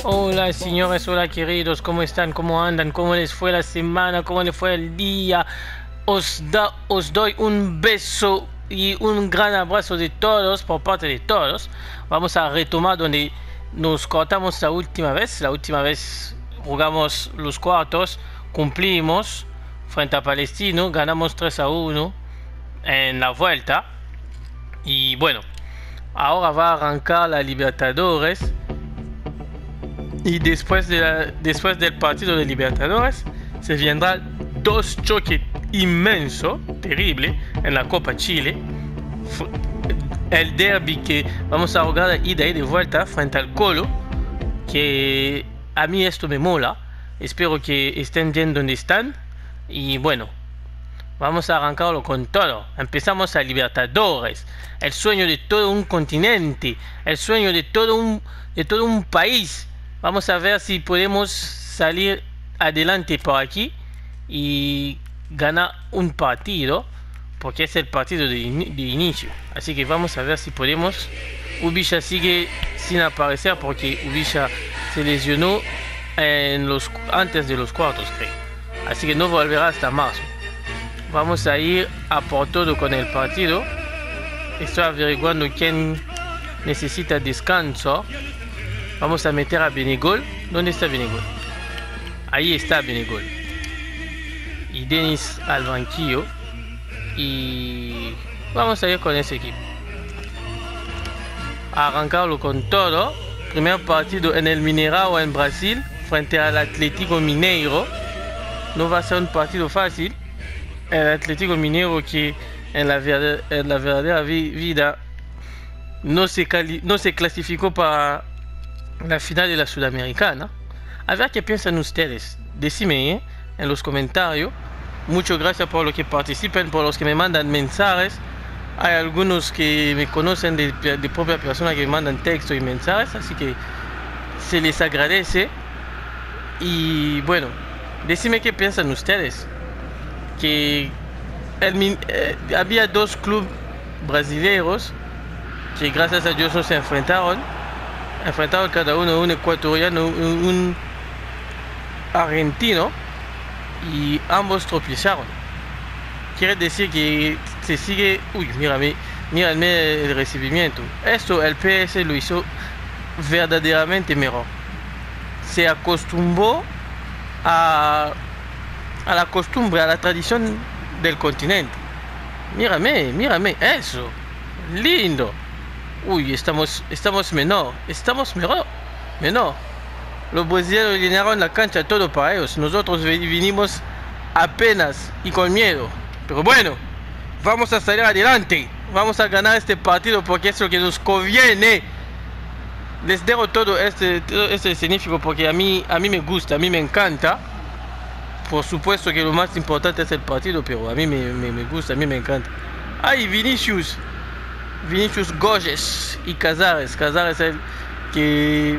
Hola señores, hola queridos, ¿cómo están? ¿Cómo andan? ¿Cómo les fue la semana? ¿Cómo les fue el día? Os doy un beso y un gran abrazo de todos, por parte de todos. Vamos a retomar donde nos cortamos la última vez. La última vez jugamos los cuartos, cumplimos frente a Palestino, ganamos 3-1 en la vuelta. Y bueno, ahora va a arrancar la Libertadores. Y después del partido de Libertadores se vendrá dos choques inmensos, terribles, en la Copa Chile. El derby que vamos a jugar de ida y de vuelta frente al Colo, que a mí esto me mola. Espero que estén bien donde están. Y bueno, vamos a arrancarlo con todo. Empezamos a Libertadores, el sueño de todo un continente, el sueño de todo un país. Vamos a ver si podemos salir adelante por aquí y ganar un partido, porque es el partido de inicio. Así que vamos a ver si podemos. Ubisha sigue sin aparecer porque Ubisha se lesionó antes de los cuartos, creo. Así que no volverá hasta marzo. Vamos a ir a por todo con el partido. Estoy averiguando quién necesita descanso. Vamos a meter a Benegol. ¿Dónde está Benegol? Ahí está Benegol. Y Denis al banquillo. Y vamos a ir con ese equipo. A arrancarlo con todo. Primer partido en el Mineirão en Brasil, frente al Atlético Mineiro. No va a ser un partido fácil. El Atlético Mineiro que en la verdadera vida no se clasificó para la final de la Sudamericana. A ver qué piensan ustedes. Decime en los comentarios. Muchas gracias por los que participen, por los que me mandan mensajes. Hay algunos que me conocen de propia persona que me mandan texto y mensajes, así que se les agradece. Y bueno, decime qué piensan ustedes. Que había dos clubes brasileños que gracias a Dios no se enfrentaron cada uno, un ecuatoriano, un argentino, y ambos tropezaron. Quiere decir que se sigue. Uy, mírame el recibimiento. Esto el PS lo hizo verdaderamente mejor. Se acostumbró a la costumbre, a la tradición del continente. Mírame eso. Lindo. Uy, estamos mejor. Los brasileños llenaron la cancha todo para ellos. Nosotros vinimos apenas y con miedo. Pero bueno, vamos a salir adelante. Vamos a ganar este partido porque es lo que nos conviene. Les dejo todo este significado porque a mí me gusta, a mí me encanta. Por supuesto que lo más importante es el partido, pero a mí me gusta, a mí me encanta. Ay, Vinicius Goyes y Casares el que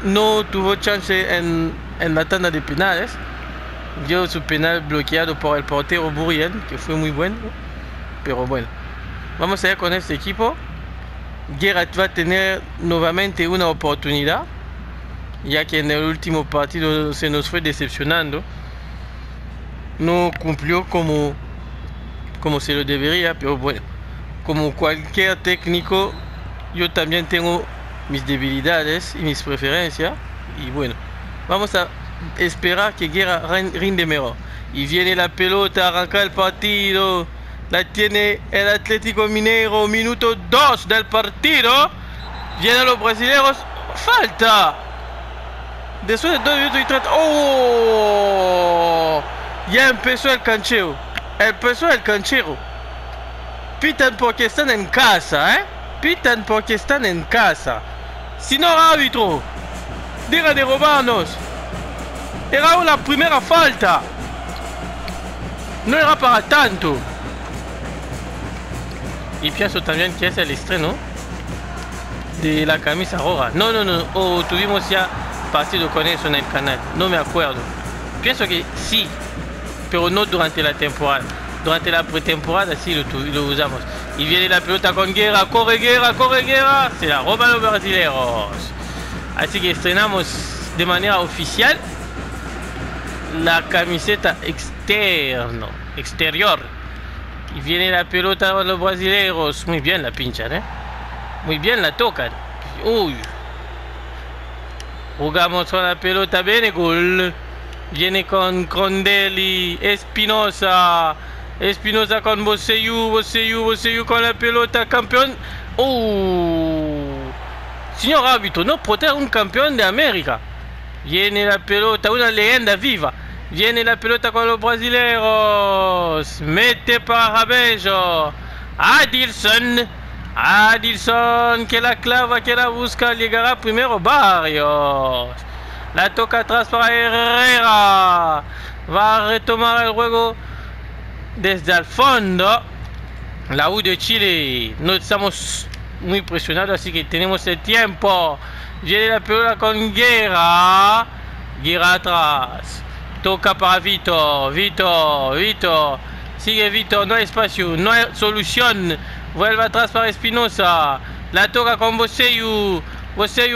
no tuvo chance en la tanda de penales. Dio su penal bloqueado por el portero Buriel, que fue muy bueno. Pero bueno, vamos a ir con este equipo. Gerard va a tener nuevamente una oportunidad, ya que en el último partido se nos fue decepcionando. No cumplió como se lo debería, pero bueno, como cualquier técnico, yo también tengo mis debilidades y mis preferencias. Y bueno, vamos a esperar que Guerra rinde mejor. Y viene la pelota, arranca el partido. La tiene el Atlético Mineiro, minuto 2 del partido. Vienen los brasileños. ¡Falta! Después de 2 minutos y 30. ¡Oh! Ya empezó el canchero. Pitan porque están en casa, Pitan porque están en casa. Señor árbitro, deja de robarnos. Era una primera falta. No era para tanto. Y pienso también que es el estreno de la camisa roja. No. Tuvimos ya partido con eso en el canal. No me acuerdo. Pienso que sí, pero no durante la temporada. Durante la pretemporada sí lo usamos. Y viene la pelota con Guerra. Corre Guerra. Se la roban los brasileños. Así que estrenamos de manera oficial la camiseta exterior. Y viene la pelota de los brasileños. Muy bien la pinchan, muy bien la tocan. Uy. Jugamos con la pelota. Benegol. Viene con Crondelli. Espinosa con Boseyou con la pelota. Campeón. Señor árbitro, no protege un campeón de América. Viene la pelota, una leyenda viva. Viene la pelota con los brasileños. Mete para Rabello. Adilson que la clava, que la busca. Llegará primero Barrios. La toca atrás para Herrera. Va a retomar el juego desde el fondo. La U de Chile. No estamos muy presionados, así que tenemos el tiempo. Viene la pelota con Guerra. Guerra atrás. Toca para Vito. Sigue Vito. No hay espacio. No hay solución. Vuelve atrás para Espinosa. La toca con Boseyou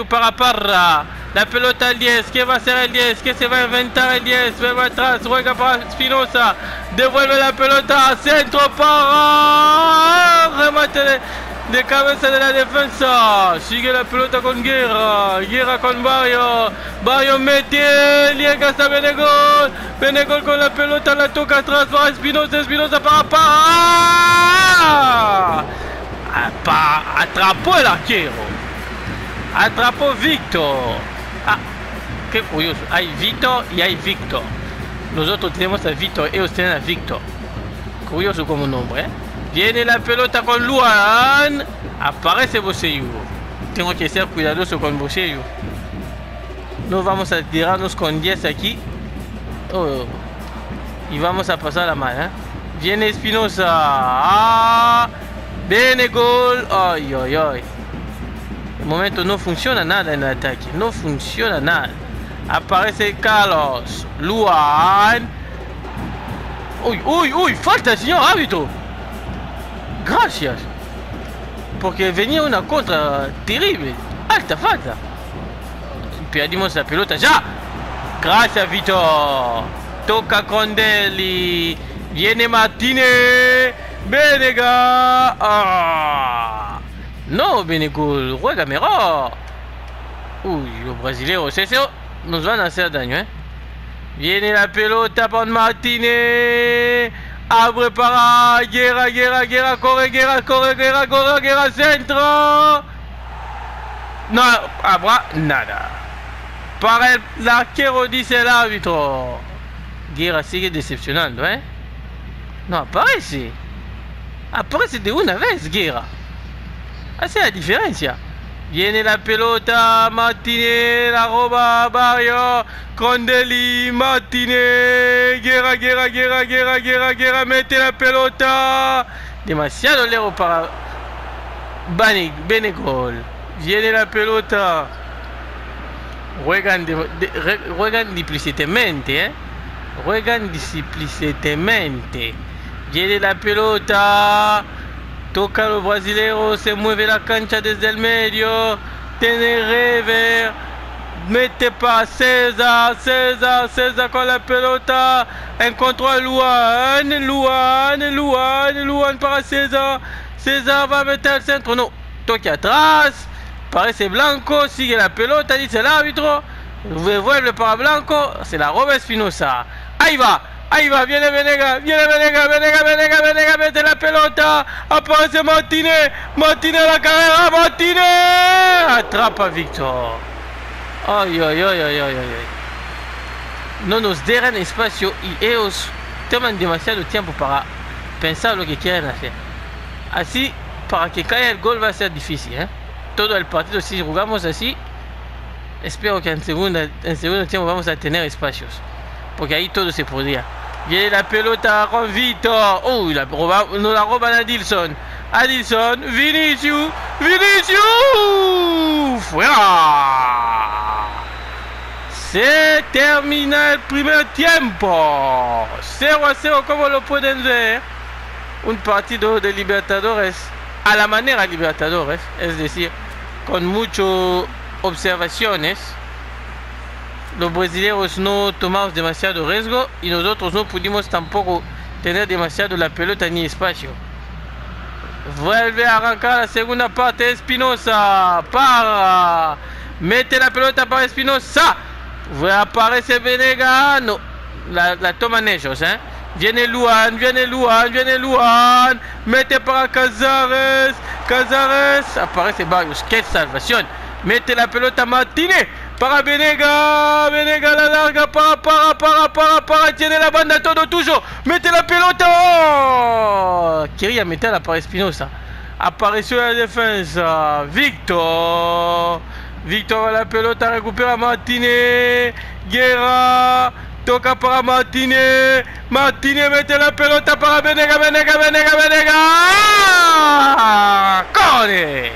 para Parra. La pelota al 10. ¿Qué va a hacer el 10? ¿Qué se va a inventar el 10? Vuelve atrás. Juega para Espinosa. Devuelve la pelota. Centro para. Remate de cabeza de la defensa. Sigue la pelota con Guerra con Barrio. Barrio mete. Llega hasta Benegol con la pelota. La toca atrás para Espinosa para atrapó el arquero. Atrapó Víctor. Qué curioso. Hay Víctor y hay Víctor. Nosotros tenemos a Víctor, ellos tienen a Víctor. Curioso como nombre, Viene la pelota con Luan. Aparece Boseyou. Tengo que ser cuidadoso con Boseyou. No vamos a tirarnos con 10 aquí. Y vamos a pasar la mano, Viene Espinosa. Benegol. Ay. De momento no funciona nada en el ataque. No funciona nada. Aparece Carlos. Luan. Uy. Falta, señor árbitro. Gracias. Porque venía una contra terrible. Alta falta. Perdimos la pelota ya. Gracias, Vito. Toca Crondelli. Viene Martínez. Venega. No, Benegol. Juega mejor. Los brasileños. Eso nos van a hacer daño, Viene la pelota para Martínez. Abre para Guerra, corre, Guerra, centro. No habrá nada. Para el arquero, dice el árbitro. Guerra sigue decepcionando, No aparece. Aparece de una vez, Guerra. Hace la diferencia. Viene la pelota, Martínez, la roba, Barrio, Crondelli, Martínez, Guerra, mete la pelota. Demasiado lejos para Benegol. Viene la pelota. Juegan displicentemente, Juegan displicentemente. Viene la pelota. Toca los brasileños, se mueve la cancha desde el medio. Tiene rever. Mete para César con la pelota. Encontró a Luan para César. César va a meter al centro. No, toque atrás. Parece Blanco, sigue la pelota, dice el árbitro. Vuelve para Blanco. Se la roba Espinosa. Ahí va, viene Venega, mete la pelota, aparece Martínez, la carrera, Martínez, atrapa a Víctor. Ay. No nos dejan espacio y ellos toman demasiado tiempo para pensar lo que quieren hacer. Así, para que caiga el gol va a ser difícil, Todo el partido, si jugamos así, espero que en segundo tiempo vamos a tener espacios. Porque ahí todo se podría. Viene la pelota con Vito. No la roban a Adilson. Vinicius. ¡Fuera! Se termina el primer tiempo. 0-0, como lo pueden ver. Un partido de Libertadores a la manera Libertadores. Es decir, con mucho observaciones, los brasileños no tomamos demasiado riesgo y nosotros no pudimos tampoco tener demasiado la pelota ni espacio. Vuelve a arrancar la segunda parte Espinosa. Para. Mete la pelota para Espinosa. Aparece Venegas. No. La toman ellos, ¿eh? Viene Luan. Mete para Cazares. Aparece Barrios. ¡Qué salvación! Mete la pelota Martínez. Para Venegas. La larga. Para. Tiene la banda, todo tuyo. Mete la pelota. Oh, quería meterla para Espinosa. Apareció la defensa. Víctor a la pelota. Recupera Martínez. Guerra. Toca para Martínez. Mete la pelota para Venegas. ¡Corre!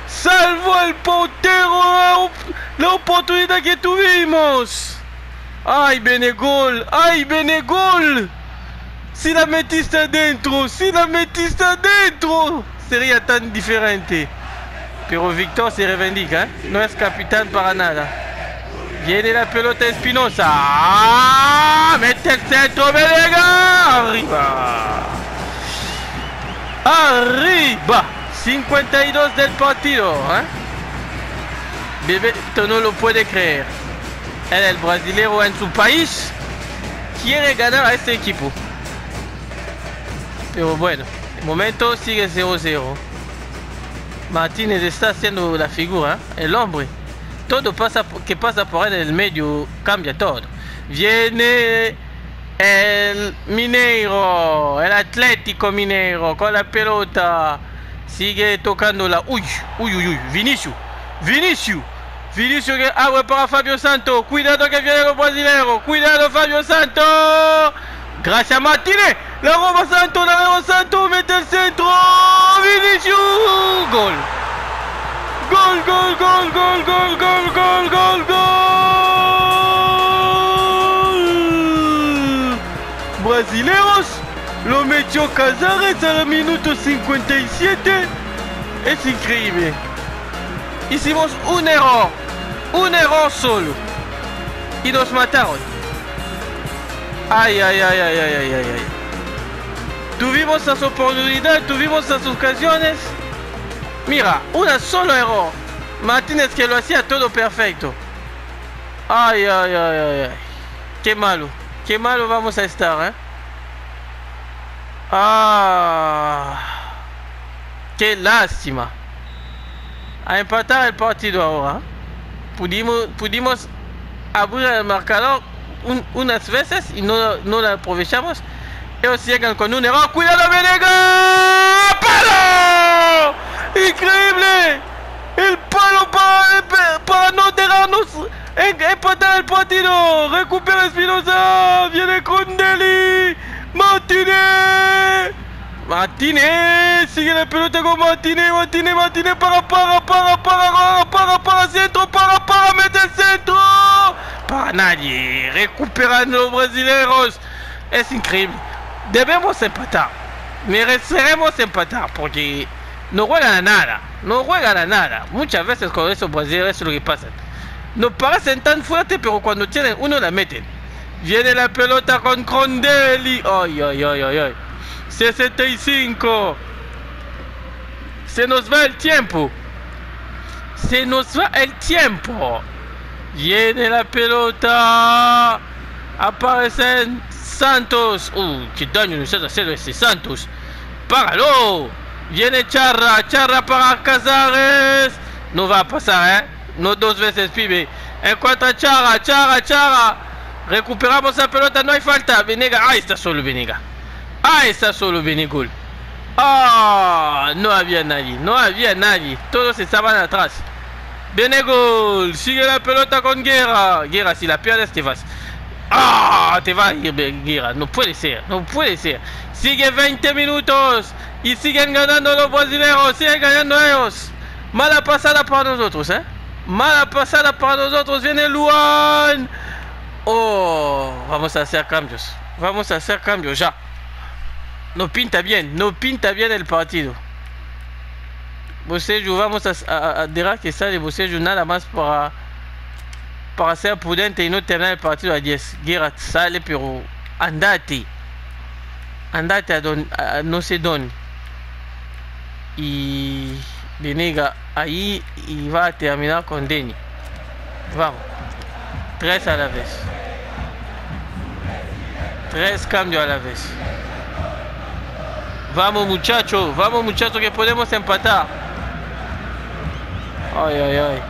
Salvó el portero la oportunidad que tuvimos. ¡Ay, Benegol! Si la metiste adentro, sería tan diferente. Pero Víctor se reivindica, ¿eh? No es capitán para nada. Viene la pelota Espinosa. Mete el centro, Venegas. Arriba. 52 del partido, ¿eh? Bebeto no lo puede creer. El brasileño en su país quiere ganar a este equipo. Pero bueno, de momento sigue 0-0. Martínez está haciendo la figura, ¿eh? El hombre. Todo que pasa por él en el medio cambia todo. Viene el Mineiro, el Atlético Mineiro con la pelota. Sigue tocándola. Uy. Vinicius que abre para Fabio Santos. Cuidado que viene los brasileños. Cuidado Fabio Santos. Gracias a Martínez. La roba Santos. Mete el centro. Vinicius. Gol. Brasileños. Lo metió Cazares al minuto 57. Es increíble. Hicimos un error solo. Y nos mataron. Ay. Tuvimos las oportunidades, tuvimos las ocasiones. Mira, una solo error. Martínez que lo hacía todo perfecto. Ay. Qué malo vamos a estar, ¿eh? Qué lástima. A empatar el partido ahora. Pudimos abrir el marcador unas veces y no lo aprovechamos. Ellos llegan con un error. ¡Cuidado, Venegas! ¡Palo! ¡Increíble! El palo para no dejarnos empatar el partido. Recupera Espinosa. Viene con Deli. Martínez, sigue la pelota con Martínez, para centro, mete el centro, para nadie, recuperan los brasileños, es increíble, debemos empatar, mereceremos empatar, porque no juegan a nada, muchas veces con esos brasileños es lo que pasa, no parecen tan fuertes, pero cuando tienen uno la meten. Viene la pelota con Crondelli. Ay. 65. Se nos va el tiempo. Viene la pelota. Aparecen Santos. Qué daño nos está haciendo ese Santos. Páralo. Viene Charra para Cazares. No va a pasar, ¿eh? No dos veces, pibe. Encuentra Charra. Recuperamos la pelota, no hay falta. Venegas, ahí está solo Venegas. No había nadie. Todos estaban atrás. Venegas, sigue la pelota con Guerra. Guerra, si la pierdes te vas. Te va a ir Guerra. No puede ser. Sigue 20 minutos. Y siguen ganando los brasileños. Siguen ganando ellos. Mala pasada para nosotros, ¿eh? Viene Luan. Vamos a hacer cambios ya. No pinta bien el partido. Bocejo, vamos a dejar que sale Bocejo nada más para ser prudente y no terminar el partido a 10. Gerrard sale, pero andate a no sé dónde. Y Venega ahí y va a terminar con Denny. Vamos. 3 a la vez. 3 cambios a la vez. Vamos muchachos, que podemos empatar. Ay, ay, ay.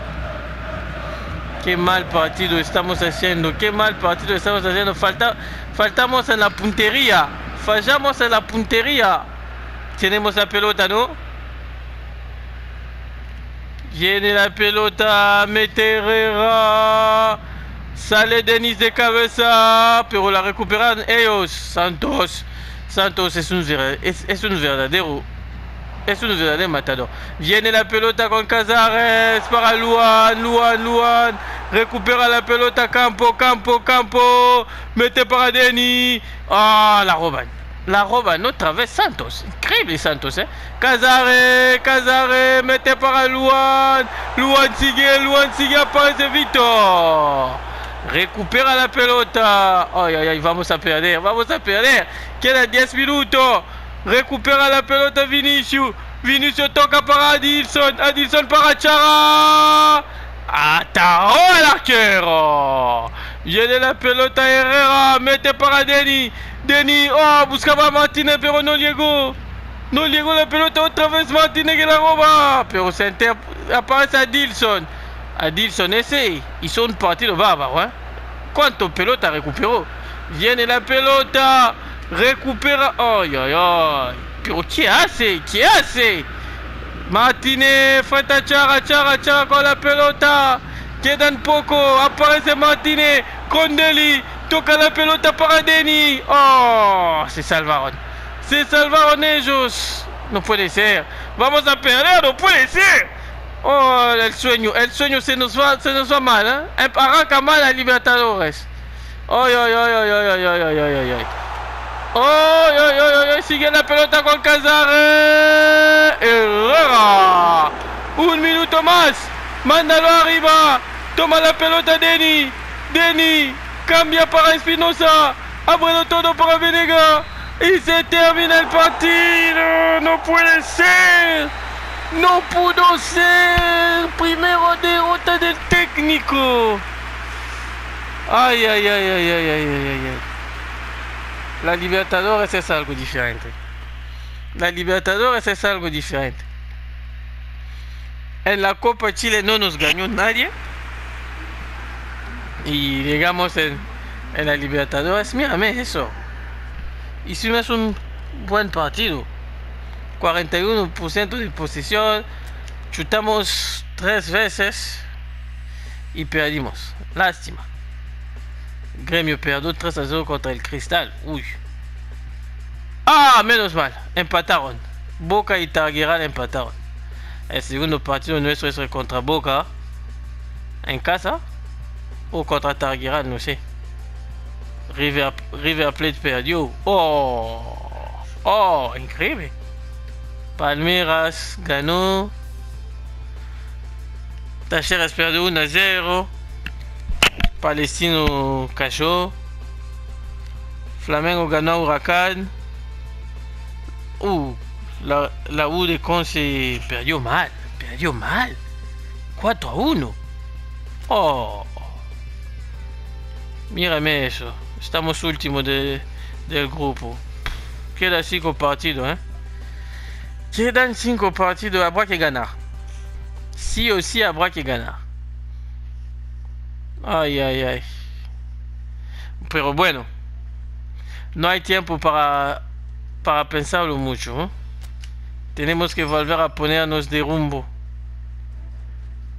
Qué mal partido estamos haciendo. Qué mal partido estamos haciendo. Faltamos en la puntería. Fallamos en la puntería. Tenemos la pelota, ¿no? Viene la pelota. Mete Herrera. Sale Denis de cabeza. Pero la recuperan ellos. Santos es un verdadero matador. Viene la pelota con Casares para Luan. Recupera la pelota. Campo. Mete para Denis. Ah, la roban otra vez Santos. Increíble Santos, ¿eh? Casares. Mete para Luan. Luan sigue. Aparece Víctor. Recupera la pelota. Ay, vamos a perder. Quedan 10 minutos. Recupera la pelota Vinicius toca para Adilson para Chara. Atajó al arquero. Viene la pelota Herrera. Mete para Denny. Buscaba a Martínez pero no llegó. La pelota otra vez. Martínez que la roba. Pero aparece Adilson. Ese hizo un partido bárbaro, ¿eh? ¿Cuánto pelota recuperó? Viene la pelota. Recupera. Ay. Pero ¿qué hace? Martínez frente a Chara con la pelota. Quedan poco. Aparece Martínez con Deli. Toca la pelota para Denny. Oh, se salvaron ellos. No puede ser. Vamos a perder, no puede ser. Oh, el sueño se nos va mal, ¿eh? Arranca mal a Libertadores. Ay. Sigue la pelota con Casares. Herrera. 1 minuto más. Mándalo arriba. Toma la pelota Denny. Cambia para Espinosa. Abre todo para Venega. Y se termina el partido. No puede ser. No pudo ser. Primera derrota del técnico. Ay. La Libertadores es algo diferente. En la Copa Chile no nos ganó nadie. Y llegamos en la Libertadores. Mírame eso. Hicimos un buen partido. 41% de posesión. Chutamos 3 veces. Y perdimos. Lástima. Gremio perdió 3-0 contra el Cristal. Uy. Menos mal. Empataron. Boca y Targueral empataron. El segundo partido nuestro es contra Boca. En casa. O contra Targueral, no sé. River Plate perdió. Oh, increíble. Palmeiras ganó. Talleres perdió 1-0. Palestino cayó. Flamengo ganó a Huracán. La U de Conce perdió mal. 4-1. Oh. Mírame eso. Estamos últimos del grupo. Quedan 5 partidos, ¿eh? Quedan 5 partidos. Habrá que ganar. Sí o sí habrá que ganar. Ay. Pero bueno. No hay tiempo para pensarlo mucho, ¿eh? Tenemos que volver a ponernos de rumbo.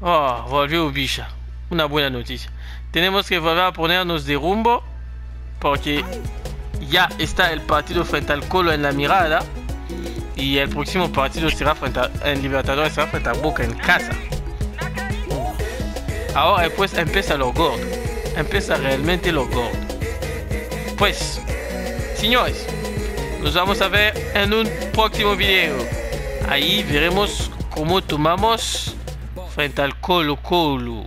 Volvió Bicha. Una buena noticia. Tenemos que volver a ponernos de rumbo. Porque ya está el partido frente al Colo en la mirada. Y el próximo partido será en Libertadores, será frente a Boca en casa. Ahora pues empieza lo gordo. Empieza realmente lo gordo. Pues, señores, nos vamos a ver en un próximo video. Ahí veremos cómo tomamos frente al Colo Colo.